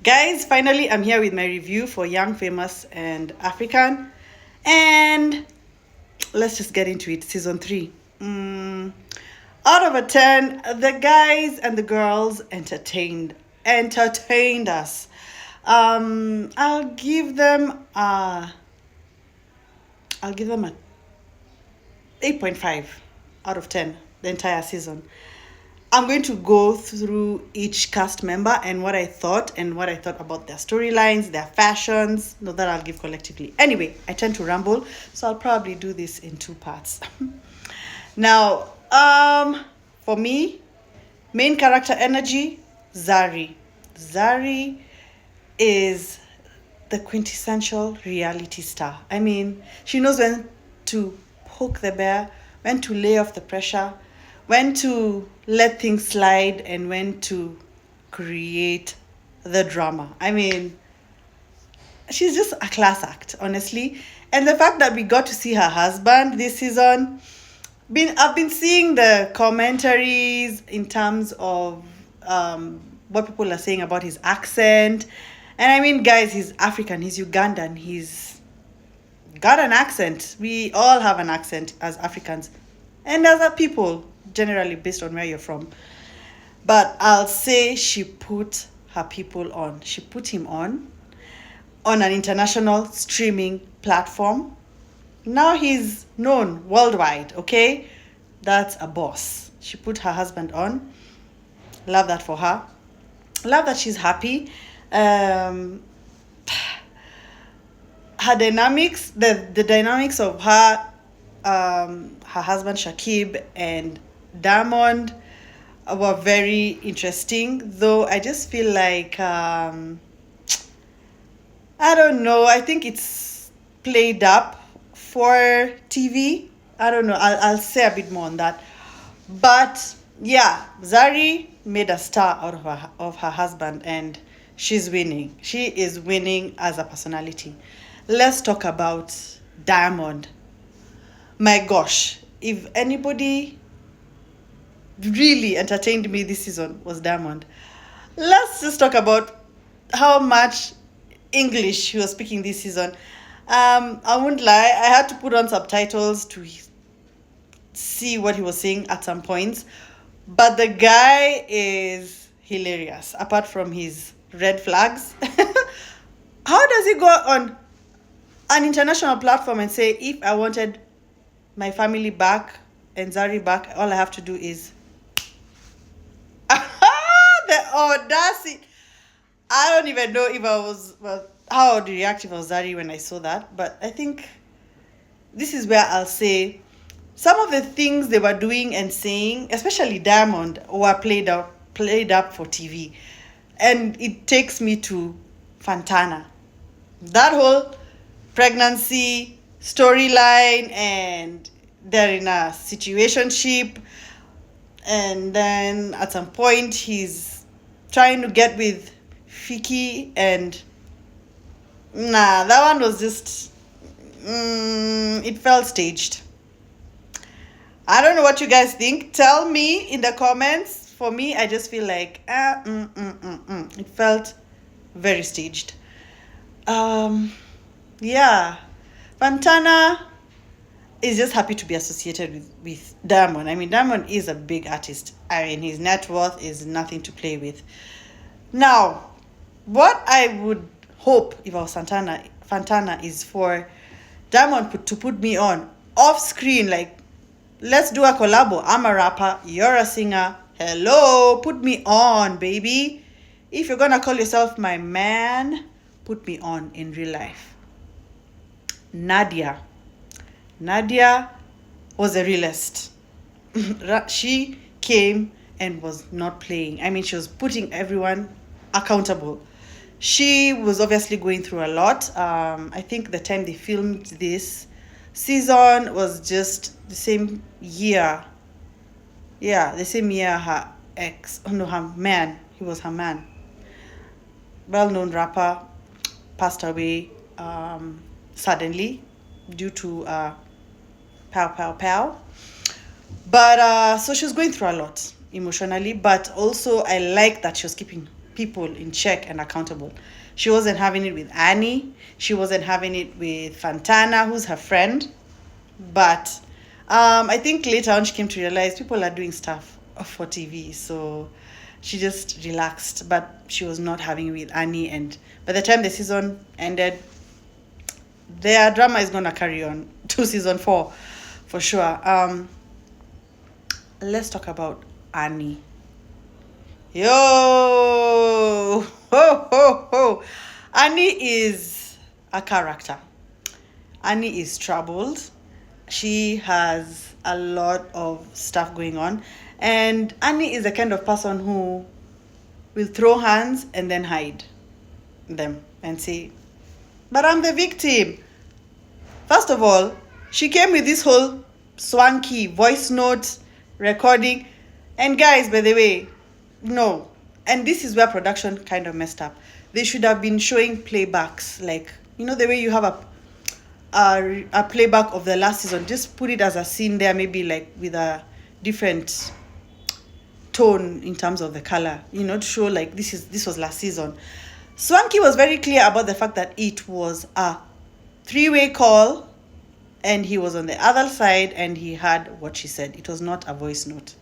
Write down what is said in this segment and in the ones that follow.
Guys, finally, I'm here with my review for Young, Famous, and African. And let's just get into it. Season 3. Out of a 10, the guys and the girls entertained us. I'll give them a 8.5 out of 10, the entire season. I'm going to go through each cast member and what I thought about their storylines, their fashions. Not that I'll give collectively. Anyway, I tend to ramble, so I'll probably do this in 2 parts. Now, for me, main character energy, Zari. Zari is the quintessential reality star. I mean, she knows when to poke the bear, when to lay off the pressure, when to let things slide, and when to create the drama. I mean, she's just a class act, honestly. And the fact that we got to see her husband this season, I've been seeing the commentaries in terms of what people are saying about his accent. And I mean, guys, he's African, he's Ugandan, he's got an accent. We all have an accent as Africans and as a people, generally based on where you're from. But I'll say she put her people on. She put him on an international streaming platform. Now he's known worldwide, okay? That's a boss. She put her husband on. Love that for her. Love that she's happy. Her dynamics, the dynamics of her husband Shakib and Diamond were very interesting, though I just feel like I don't know, I think it's played up for TV. I don't know, I'll say a bit more on that. But yeah, Zari made a star out of her husband, and she's winning. She is winning as a personality. Let's talk about Diamond. My gosh, if anybody really entertained me this season was Diamond. Let's just talk about how much English he was speaking this season. I won't lie, I had to put on subtitles to see what he was saying at some points. But the guy is hilarious, apart from his red flags. How does he go on an international platform and say, if I wanted my family back and Zari back, all I have to do is the audacity. I don't even know if I was, well, how I would react if I was Zari when I saw that. But I think this is where I'll say some of the things they were doing and saying, especially Diamond, were played up for TV. And it takes me to Fantana. That whole pregnancy storyline, and they're in a situationship, and then at some point he's trying to get with Fiki, and that one was just it felt staged. I don't know what you guys think. Tell me in the comments. For me, I just feel like it felt very staged. Yeah, Fantana is just happy to be associated with Diamond. I mean, Diamond is a big artist. I mean, his net worth is nothing to play with. Now, what I would hope if I was Fantana is for Diamond to put me on off screen. Like, let's do a collabo. I'm a rapper, you're a singer. Hello, put me on, baby. If you're gonna call yourself my man, put me on in real life. Nadia was a realist. She came and was not playing. I mean, she was putting everyone accountable. She was obviously going through a lot. I think the time they filmed this season was just the same year. Yeah, the same year her man, he was her man. Well-known rapper passed away suddenly due to pow. But so she was going through a lot emotionally, but also I like that she was keeping people in check and accountable. She wasn't having it with Annie. She wasn't having it with Fantana, who's her friend. But I think later on she came to realize people are doing stuff for TV. So she just relaxed. But she was not having it with Annie. And by the time the season ended, their drama is going to carry on to season 4 for sure. Let's talk about Annie. Yo, ho, ho, ho. Annie is a character. Annie is troubled. She has a lot of stuff going on. And Annie is the kind of person who will throw hands and then hide them and say, but I'm the victim. First of all, she came with this whole swanky voice note recording. And guys, by the way, no. And this is where production kind of messed up. They should have been showing playbacks. Like, you know, the way you have a playback of the last season. Just put it as a scene there, maybe like with a different tone in terms of the color. You know, to show like this was last season. Swanky was very clear about the fact that it was a 3-way call and he was on the other side and he heard what she said. It was not a voice note.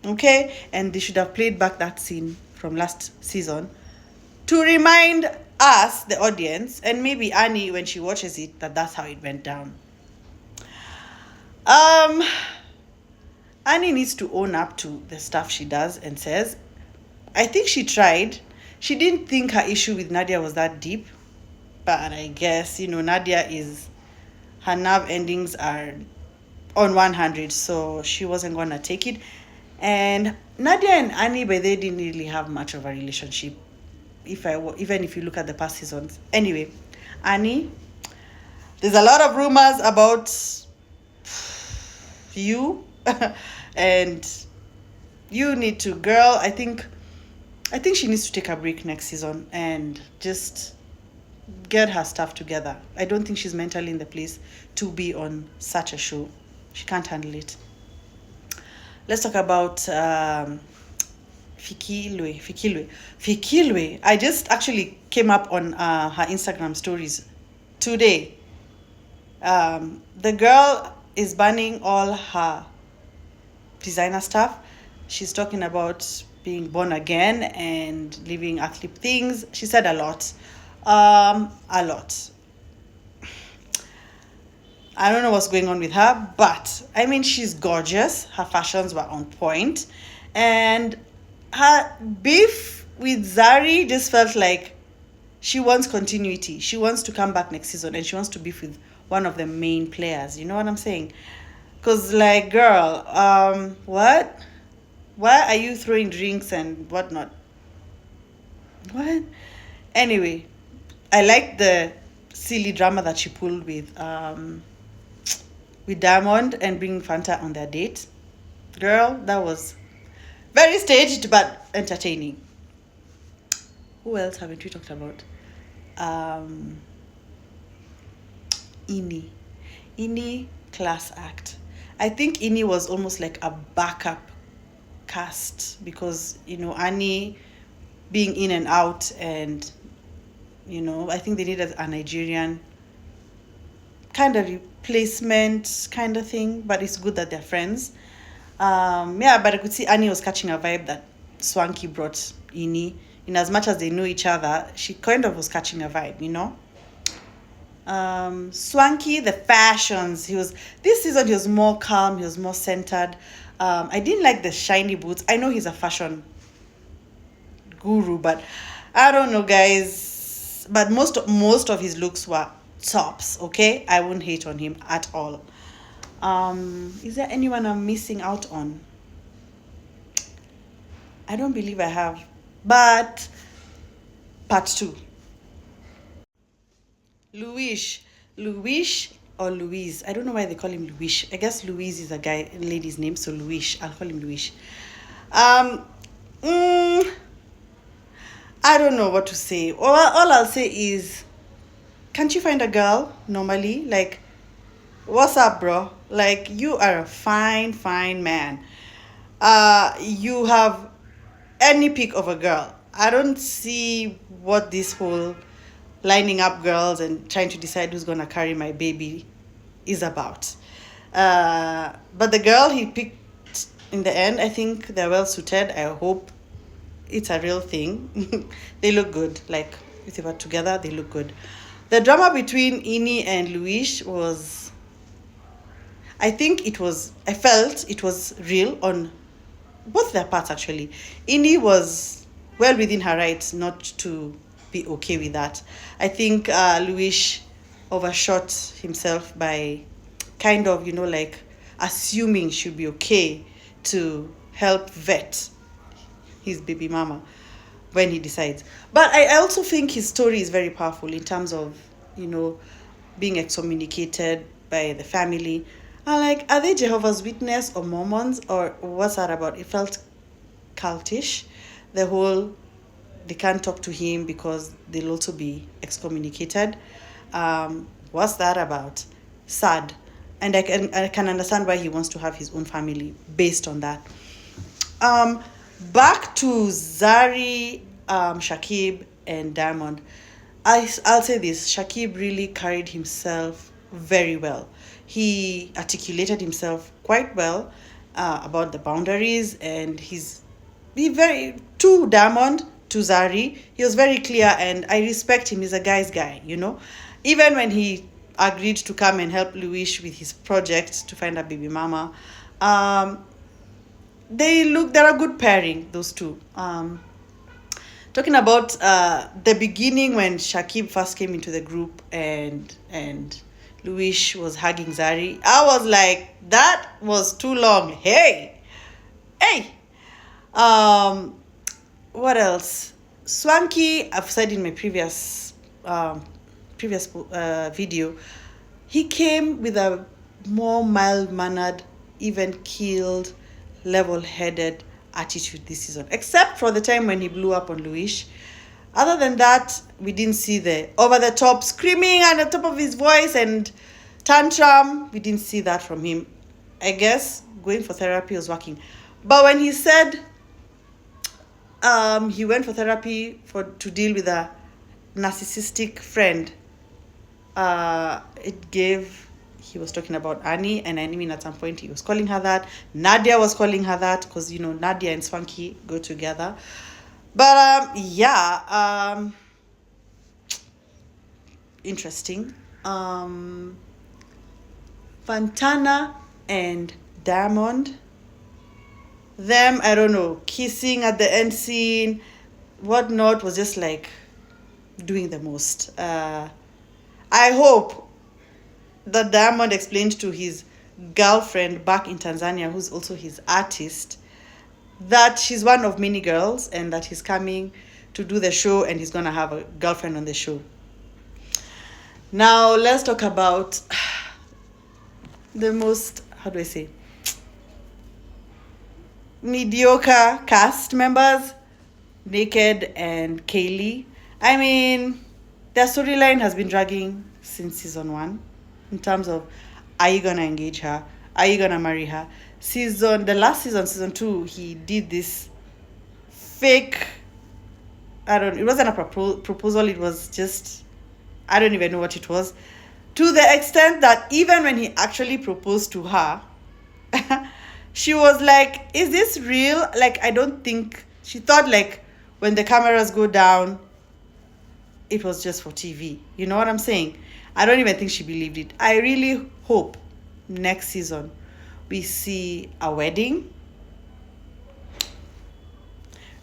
Okay? And they should have played back that scene from last season to remind us, the audience, and maybe Annie, when she watches it, that's how it went down. Annie needs to own up to the stuff she does and says. I think she tried. She didn't think her issue with Nadia was that deep. But I guess, you know, her nerve endings are on 100, so she wasn't going to take it. And Nadia and Annie, by they didn't really have much of a relationship, even if you look at the past seasons. Anyway, Annie, there's a lot of rumors about you, and you need to, girl. I think she needs to take a break next season and just get her stuff together. I don't think she's mentally in the place to be on such a show. She can't handle it. Let's talk about Fikilwe. I just actually came up on her Instagram stories today. The girl is banning all her designer stuff. She's talking about being born again and living athlete things. She said a lot. A lot. I don't know what's going on with her, but I mean, she's gorgeous. Her fashions were on point, and her beef with Zari just felt like she wants continuity. She wants to come back next season, and she wants to beef with one of the main players. You know what I'm saying? Because, like, girl, what? Why are you throwing drinks and whatnot? What? Anyway, I like the silly drama that she pulled with Diamond and bringing Fanta on their date. Girl, that was very staged but entertaining. Who else haven't we talked about? Ini class act. I think Ini was almost like a backup cast because, you know, Annie being in and out, and, you know, I think they needed a Nigerian kind of replacement kind of thing, but it's good that they're friends. Yeah, but I could see Annie was catching a vibe that Swanky brought Ini. In as much as they know each other, she kind of was catching a vibe, you know. Swanky, the fashions, this season he was more calm, he was more centered. I didn't like the shiny boots. I know he's a fashion guru, but I don't know, guys. But most of his looks were tops, okay? I wouldn't hate on him at all. Is there anyone I'm missing out on? I don't believe I have. But part 2. Louis or Louise. I don't know why they call him Louis. I guess Louise is a lady's name, so Louis. I'll call him Louis. I don't know what to say. All I'll say is, can't you find a girl normally? Like, what's up, bro? Like, you are a fine man. You have any pick of a girl. I don't see what this whole lining up girls and trying to decide who's gonna carry my baby is about. But the girl he picked in the end, I think they're well suited. I hope it's a real thing. They look good. Like if they were together, they look good. The drama between Ini and Luis was, I felt it was real on both their parts actually. Ini was well within her rights not to be okay with that. I think Luis overshot himself by kind of, like assuming she'd be okay to help vet his baby mama when he decides. But I also think his story is very powerful in terms of, being excommunicated by the family. I'm like, are they Jehovah's Witness or Mormons or what's that about? It felt cultish. The whole, they can't talk to him because they'll also be excommunicated. What's that about? Sad. And I can understand why he wants to have his own family based on that. Back to Zari, Shakib, and Diamond. I'll say this: Shakib really carried himself very well. He articulated himself quite well about the boundaries, and he very to Diamond, to Zari. He was very clear, and I respect him. He's a guy's guy, Even when he agreed to come and help Luis with his project to find a baby mama, they're a good pairing, those two. Talking about the beginning when Shakib first came into the group and Luis was hugging Zari, I was like, that was too long. Hey. What else? Swanky, I've said in my previous video, he came with a more mild-mannered, even-keeled, level-headed attitude this season, except for the time when he blew up on Luis. Other than that, we didn't see the over-the-top screaming at the top of his voice and tantrum. We didn't see that from him. I guess going for therapy was working. But when he said he went for therapy to deal with a narcissistic friend, he was talking about Annie, and I mean at some point he was calling her that. Nadia was calling her that because Nadia and Swanky go together. But interesting. Fantana and Diamond, them, I don't know, kissing at the end scene, whatnot, was just like doing the most. I hope that Diamond explained to his girlfriend back in Tanzania, who's also his artist, that she's one of many girls and that he's coming to do the show and he's going to have a girlfriend on the show. Now, let's talk about the most, how do I say, mediocre cast members, Naked and Kaylee. I mean, their storyline has been dragging since season 1 in terms of, are you going to engage her? Are you going to marry her? The last season, season 2, he did this fake, it wasn't a proposal, it was just, I don't even know what it was. To the extent that even when he actually proposed to her, she was like, is this real? Like, I don't think, she thought like when the cameras go down, it was just for TV. You know what I'm saying? I don't even think she believed it. I really hope next season we see a wedding.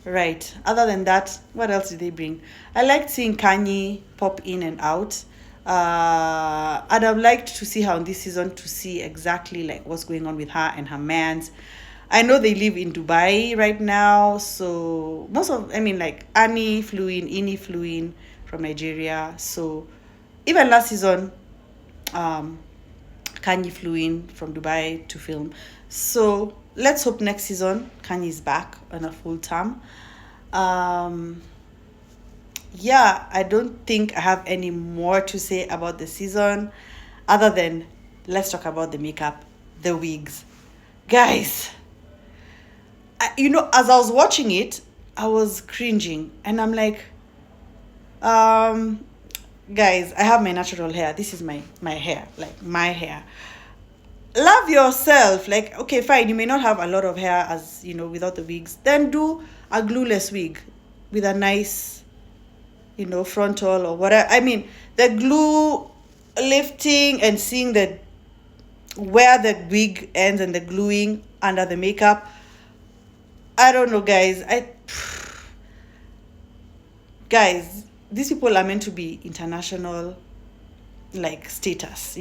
Right. Other than that, what else did they bring? I liked seeing Kanye pop in and out. I'd have liked to see her on this season to see exactly like what's going on with her and her mans. I know they live in Dubai right now, so Annie flew in, Ini flew in from Nigeria. So even last season, Kanye flew in from Dubai to film. So let's hope next season Kanye is back on a full term. I don't think I have any more to say about the season other than let's talk about the makeup, the wigs. Guys, as I was watching it, I was cringing, and I'm like, um, guys, I have my natural hair. This is my hair, like my hair. Love yourself. Like, okay, fine, you may not have a lot of hair, as you know, without the wigs. Then do a glueless wig with a nice, frontal or whatever. I mean, the glue lifting and seeing the where the wig ends and the gluing under the makeup. I don't know, guys. Guys, these people are meant to be international, like, status,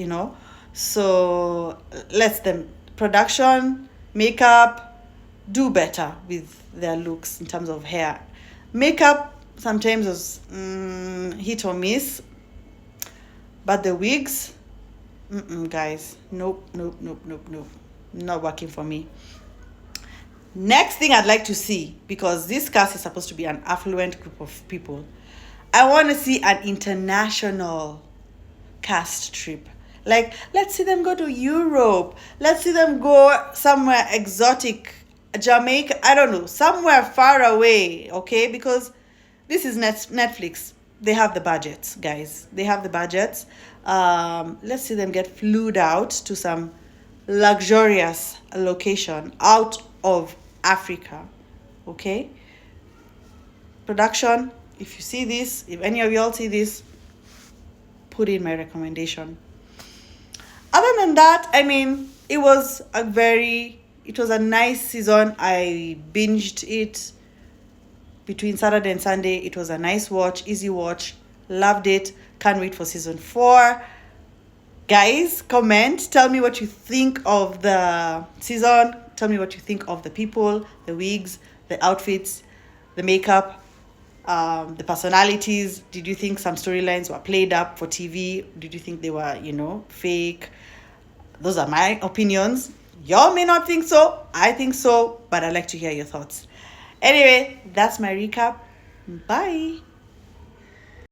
So let's them production, makeup, do better with their looks in terms of hair. Makeup sometimes was hit or miss, but the wigs, guys, nope, nope, nope, nope, nope, not working for me. Next thing I'd like to see, because this cast is supposed to be an affluent group of people, I want to see an international cast trip. Like, let's see them go to Europe. Let's see them go somewhere exotic, Jamaica, I don't know, somewhere far away, okay? Because this is Netflix. They have the budgets, guys. They have the budgets. Let's see them get flued out to some luxurious location out of Africa, okay? Production, if you see this, if any of y'all see this, put in my recommendation. Other than that, I mean, it was a nice season. I binged it between Saturday and Sunday. It was a nice watch, easy watch. Loved it. Can't wait for season 4. Guys, comment. Tell me what you think of the season. Tell me what you think of the people, the wigs, the outfits, the makeup, the personalities. Did you think some storylines were played up for TV? Did you think they were, fake? Those are my opinions. Y'all may not think so. I think so, but I'd like to hear your thoughts. Anyway, that's my recap. Bye.